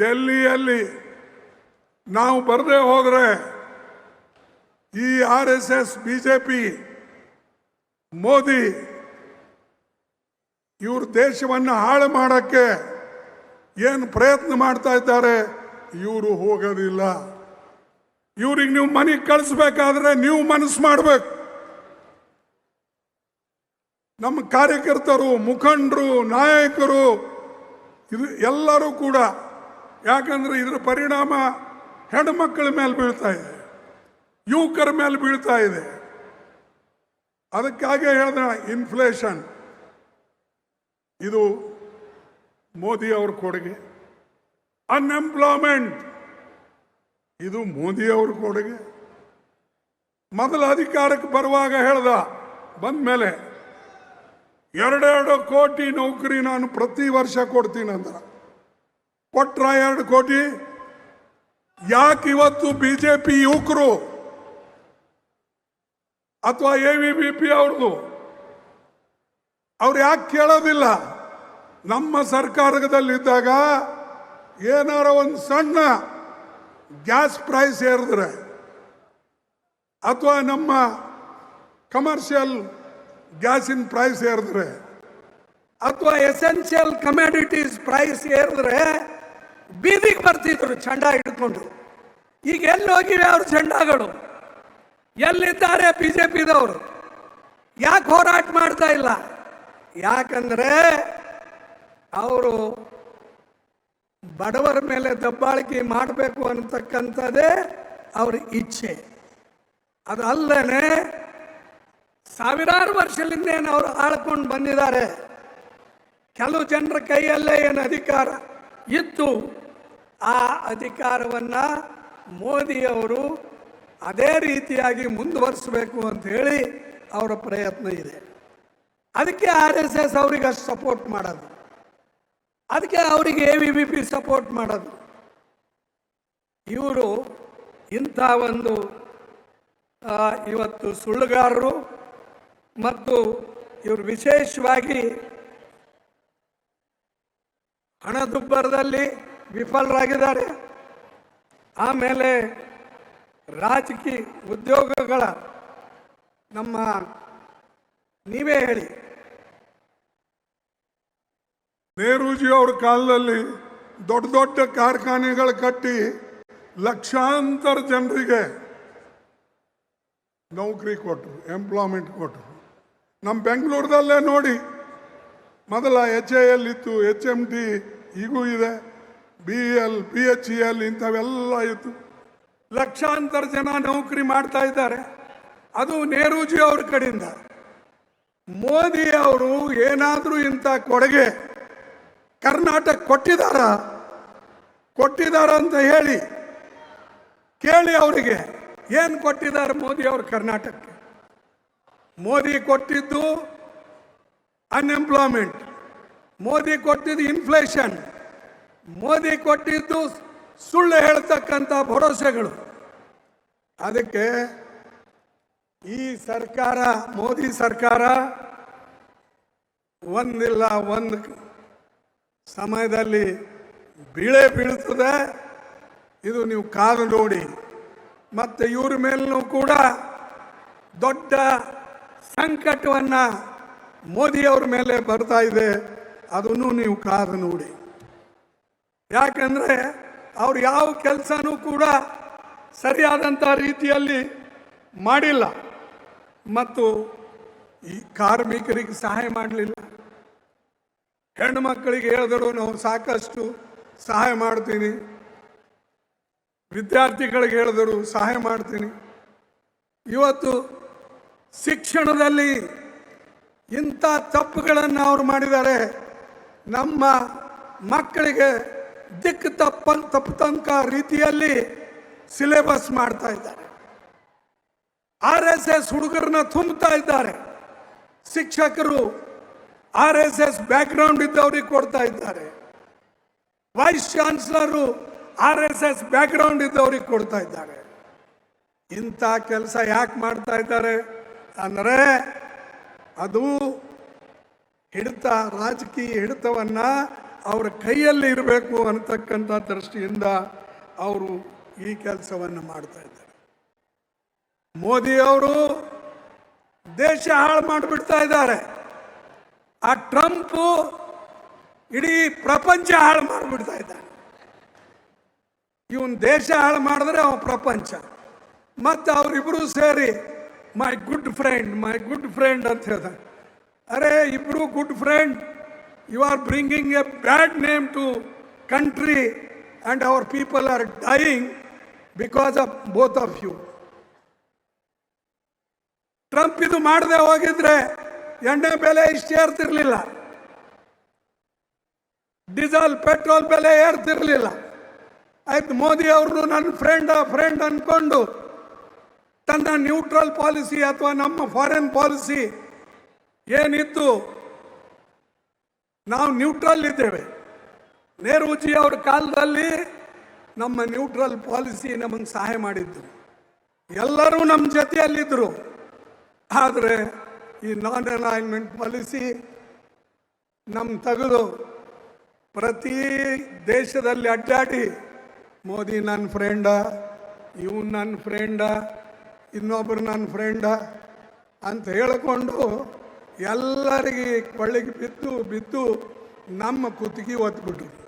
ಡೆಲ್ಲಿಯಲ್ಲಿ ನಾವು ಬರದೇ ಹೋದರೆ ಈ RSS BJP ಮೋದಿ ಇವರು ದೇಶವನ್ನು ಹಾಳು ಮಾಡೋಕ್ಕೆ ಏನು ಪ್ರಯತ್ನ ಮಾಡ್ತಾ ಇದ್ದಾರೆ, ಇವರು ಹೋಗೋದಿಲ್ಲ. ಇವ್ರಿಗೆ ನೀವು ಮನೆಗೆ ಕಳಿಸ್ಬೇಕಾದ್ರೆ ನೀವು ಮನಸ್ಸು ಮಾಡಬೇಕು. ನಮ್ಮ ಕಾರ್ಯಕರ್ತರು, ಮುಖಂಡರು, ನಾಯಕರು ಇದು ಎಲ್ಲರೂ ಕೂಡ, ಯಾಕಂದ್ರೆ ಇದರ ಪರಿಣಾಮ ಹೆಣ್ಮಕ್ಕಳ ಮೇಲೆ ಬೀಳ್ತಾ ಇದೆ, ಯುವಕರ ಮೇಲೆ ಬೀಳ್ತಾ ಇದೆ. ಅದಕ್ಕಾಗಿ ಹೇಳಿದ ಇನ್ಫ್ಲೇಷನ್ ಇದು ಮೋದಿ ಅವ್ರ ಕೊಡುಗೆ. ಅನ್ಎಂಪ್ಲಾಯ್ಮೆಂಟ್ ಇದು ಮೋದಿ ಅವ್ರ ಕೊಡುಗೆ. ಮೊದಲ ಅಧಿಕಾರಕ್ಕೆ ಬರುವಾಗ ಹೇಳ್ದ, ಬಂದ ಮೇಲೆ 2 ಕೋಟಿ ನೌಕರಿ ನಾನು ಪ್ರತಿ ವರ್ಷ ಕೊಡ್ತೀನಿ ಅಂದ್ರ, ಕೊಟ್ರ 2 ಕೋಟಿ? ಯಾಕೆ ಇವತ್ತು BJP ಯುವಕರು ಅಥವಾ AVP ಅವ್ರದ್ದು ಅವ್ರು ಯಾಕೆ ಕೇಳೋದಿಲ್ಲ? ನಮ್ಮ ಸರ್ಕಾರದಲ್ಲಿದ್ದಾಗ ಏನಾರ ಒಂದು ಸಣ್ಣ ಗ್ಯಾಸ್ ಪ್ರೈಸ್ ಏರಿದ್ರೆ ಅಥವಾ ನಮ್ಮ ಕಮರ್ಷಿಯಲ್ ಗ್ಯಾಸಿನ ಪ್ರೈಸ್ ಏರಿದ್ರೆ ಅಥವಾ ಎಸೆನ್ಷಿಯಲ್ ಕಮ್ಯಾಡಿಟೀಸ್ ಪ್ರೈಸ್ ಏರಿದ್ರೆ ಬೀದಿಗೆ ಬರ್ತಿದ್ರು ಚಂಡ ಹಿಡ್ಕೊಂಡು. ಈಗ ಎಲ್ಲಿ ಹೋಗಿವೆ ಅವ್ರ ಚಂಡಗಳು? ಎಲ್ಲಿದ್ದಾರೆ BJPದವರು? ಯಾಕೆ ಹೋರಾಟ ಮಾಡ್ತಾ ಇಲ್ಲ? ಯಾಕಂದ್ರೆ ಅವರು ಬಡವರ ಮೇಲೆ ದಬ್ಬಾಳಿಕೆ ಮಾಡಬೇಕು ಅನ್ನತಕ್ಕಂಥದ್ದೇ ಅವ್ರ ಇಚ್ಛೆ. ಅದಲ್ಲದೆ ಸಾವಿರಾರು ವರ್ಷದಿಂದ ಏನು ಅವರು ಆಳ್ಕೊಂಡು ಬಂದಿದ್ದಾರೆ. ಕೆಲವು ಜನರ ಕೈಯಲ್ಲೇ ಏನು ಅಧಿಕಾರ ಇತ್ತು, ಆ ಅಧಿಕಾರವನ್ನು ಮೋದಿಯವರು ಅದೇ ರೀತಿಯಾಗಿ ಮುಂದುವರಿಸಬೇಕು ಅಂತ ಹೇಳಿ ಅವರ ಪ್ರಯತ್ನ ಇದೆ. ಅದಕ್ಕೆ RSS ಅವರಿಗೆ ಅಷ್ಟು ಸಪೋರ್ಟ್ ಮಾಡೋದು, ಅದಕ್ಕೆ ಅವರಿಗೆ AVP ಸಪೋರ್ಟ್ ಮಾಡೋದು. ಇವರು ಇಂಥ ಒಂದು ಇವತ್ತು ಸುಳ್ಳುಗಾರರು ಮತ್ತು ಇವರು ವಿಶೇಷವಾಗಿ ಹಣದುಬ್ಬರದಲ್ಲಿ ವಿಫಲರಾಗಿದ್ದಾರೆ. ಆಮೇಲೆ ರಾಜಕೀಯ ಉದ್ಯೋಗಗಳ ನಮ್ಮ ನೀವೇ ಹೇಳಿ, ನೆಹರೂಜಿ ಅವ್ರ ಕಾಲದಲ್ಲಿ ದೊಡ್ಡ ದೊಡ್ಡ ಕಾರ್ಖಾನೆಗಳು ಕಟ್ಟಿ ಲಕ್ಷಾಂತರ ಜನರಿಗೆ ನೌಕರಿ ಕೊಟ್ಟರು, ಎಂಪ್ಲಾಯ್ಮೆಂಟ್ ಕೊಟ್ಟರು. ನಮ್ಮ ಬೆಂಗಳೂರದಲ್ಲೇ ನೋಡಿ, ಮೊದಲ HAL ಇತ್ತು, HMT ಈಗೂ ಇದೆ, BEL, PHEL ಇಂಥವೆಲ್ಲ ಇತ್ತು. ಲಕ್ಷಾಂತರ ಜನ ನೌಕರಿ ಮಾಡ್ತಾ ಇದ್ದಾರೆ. ಅದು ನೆಹರೂಜಿ ಅವ್ರ ಕಡೆಯಿಂದ. ಮೋದಿ ಅವರು ಏನಾದರೂ ಇಂಥ ಕೊಡುಗೆ ಕರ್ನಾಟಕ ಕೊಟ್ಟಿದಾರ ಅಂತ ಹೇಳಿ ಕೇಳಿ ಅವರಿಗೆ. ಏನು ಕೊಟ್ಟಿದ್ದಾರೆ ಮೋದಿ ಅವರು ಕರ್ನಾಟಕಕ್ಕೆ? ಮೋದಿ ಕೊಟ್ಟಿದ್ದು ಅನ್ಎಂಪ್ಲಾಯ್ಮೆಂಟ್, ಮೋದಿ ಕೊಟ್ಟಿದ್ದು ಇನ್ಫ್ಲೇಷನ್, ಮೋದಿ ಕೊಟ್ಟಿದ್ದು ಸುಳ್ಳು ಹೇಳ್ತಕ್ಕಂಥ ಭರವಸೆಗಳು. ಅದಕ್ಕೆ ಈ ಸರ್ಕಾರ, ಮೋದಿ ಸರ್ಕಾರ ಒಂದಿಲ್ಲ ಒಂದು ಸಮಯದಲ್ಲಿ ಬೀಳ್ತದೆ. ಇದು ನೀವು ಕಾದು ನೋಡಿ. ಮತ್ತು ಇವ್ರ ಮೇಲೂ ಕೂಡ ದೊಡ್ಡ ಸಂಕಟವನ್ನು ಮೋದಿಯವ್ರ ಮೇಲೆ ಬರ್ತಾ ಇದೆ. ಅದನ್ನು ನೀವು ಕಾದು ನೋಡಿ. ಯಾಕಂದರೆ ಅವ್ರು ಯಾವ ಕೆಲಸನೂ ಕೂಡ ಸರಿಯಾದಂಥ ರೀತಿಯಲ್ಲಿ ಮಾಡಿಲ್ಲ ಮತ್ತು ಈ ಕಾರ್ಮಿಕರಿಗೆ ಸಹಾಯ ಮಾಡಲಿಲ್ಲ. ಹೆಣ್ಣು ಮಕ್ಕಳಿಗೆ ಹೇಳಿದ್ರು ನಾವು ಸಾಕಷ್ಟು ಸಹಾಯ ಮಾಡ್ತೀನಿ, ವಿದ್ಯಾರ್ಥಿಗಳಿಗೆ ಹೇಳಿದರು ಸಹಾಯ ಮಾಡ್ತೀನಿ. ಇವತ್ತು ಶಿಕ್ಷಣದಲ್ಲಿ ಇಂಥ ತಪ್ಪುಗಳನ್ನು ಅವರು ಮಾಡಿದ್ದಾರೆ. ನಮ್ಮ ಮಕ್ಕಳಿಗೆ ದಿಕ್ಕು ತಪ್ಪತಂಕ ರೀತಿಯಲ್ಲಿ ಸಿಲೆಬಸ್ ಮಾಡ್ತಾ ಇದ್ದಾರೆ. RSS ಹುಡುಗರನ್ನ ತುಂಬುತ್ತಾ ಇದ್ದಾರೆ. ಶಿಕ್ಷಕರು RSS ಬ್ಯಾಕ್ಗ್ರೌಂಡ್ ಇದ್ದವ್ರಿಗೆ ಕೊಡ್ತಾ ಇದ್ದಾರೆ. ವೈಸ್ ಚಾನ್ಸಲರು RSS ಬ್ಯಾಕ್ಗ್ರೌಂಡ್ ಇದ್ದವ್ರಿಗೆ ಕೊಡ್ತಾ ಇದ್ದಾರೆ. ಇಂಥ ಕೆಲಸ ಯಾಕೆ ಮಾಡ್ತಾ ಇದ್ದಾರೆ ಅಂದರೆ ಅದು ಹಿಡಿತ, ರಾಜಕೀಯ ಹಿಡಿತವನ್ನು ಅವರ ಕೈಯಲ್ಲಿ ಇರಬೇಕು ಅನ್ನತಕ್ಕಂಥ ದೃಷ್ಟಿಯಿಂದ ಅವರು ಈ ಕೆಲಸವನ್ನು ಮಾಡ್ತಾ ಇದ್ದಾರೆ. ಮೋದಿ ಅವರು ದೇಶ ಹಾಳು ಮಾಡಿಬಿಡ್ತಾ ಇದ್ದಾರೆ. ಆ ಟ್ರಂಪ್ ಇಡೀ ಪ್ರಪಂಚ ಹಾಳು ಮಾಡಿಬಿಡ್ತಾ ಇದ್ದಾನೆ. ಇವನ್ ದೇಶ ಹಾಳು ಮಾಡಿದ್ರೆ ಅವ ಪ್ರಪಂಚ. ಮತ್ತು ಅವರಿಬ್ಬರು ಸೇರಿ ಮೈ ಗುಡ್ ಫ್ರೆಂಡ್ ಅಂತ ಹೇಳ್ತಾರೆ. ಅರೆ ಇಬ್ಬರು good friend, you are bringing a bad name to country and our people are dying because of both of you. Trump ಇದು ಮಾಡದೆ ಹೋಗಿದ್ರೆ ಎಣ್ಣೆ ಬೆಲೆ ಇಷ್ಟು ಏರ್ತಿರ್ಲಿಲ್ಲ, ಡೀಸೆಲ್ ಪೆಟ್ರೋಲ್ ಬೆಲೆ ಏರ್ತಿರ್ಲಿಲ್ಲ. ಆಯ್ತು, ಮೋದಿ ಅವರು ನನ್ನ ಫ್ರೆಂಡ್ ಅಂದ್ಕೊಂಡು ತನ್ನ ನ್ಯೂಟ್ರಲ್ ಪಾಲಿಸಿ ಅಥವಾ ನಮ್ಮ ಫಾರಿನ್ ಪಾಲಿಸಿ ಏನಿತ್ತು, ನಾವು ನ್ಯೂಟ್ರಲ್ ಇದ್ದೇವೆ. ನೆಹರೂಜಿ ಅವ್ರ ಕಾಲದಲ್ಲಿ ನಮ್ಮ ನ್ಯೂಟ್ರಲ್ ಪಾಲಿಸಿ ನಮಗೆ ಸಹಾಯ ಮಾಡಿದ್ದು, ಎಲ್ಲರೂ ನಮ್ಮ ಜೊತೆಯಲ್ಲಿದ್ದರು. ಆದರೆ ಈ ನಾನ್ ಅಲೈನ್ಮೆಂಟ್ ಪಾಲಿಸಿ ನಮ್ಮ ತೆಗೆದು ಪ್ರತಿ ದೇಶದಲ್ಲಿ ಅಡ್ಡಾಡಿ ಮೋದಿ ನನ್ನ ಫ್ರೆಂಡ, ಇವನು ನನ್ನ ಫ್ರೆಂಡ, ಇನ್ನೊಬ್ಬರು ನನ್ನ ಫ್ರೆಂಡ ಅಂತ ಹೇಳಿಕೊಂಡು ಎಲ್ಲರಿಗೆ ಕೊಳ್ಳಿಗೆ ಬಿದ್ದು ನಮ್ಮ ಕುತ್ತಿಗೆ ಒತ್ಬಿಟ್ರು.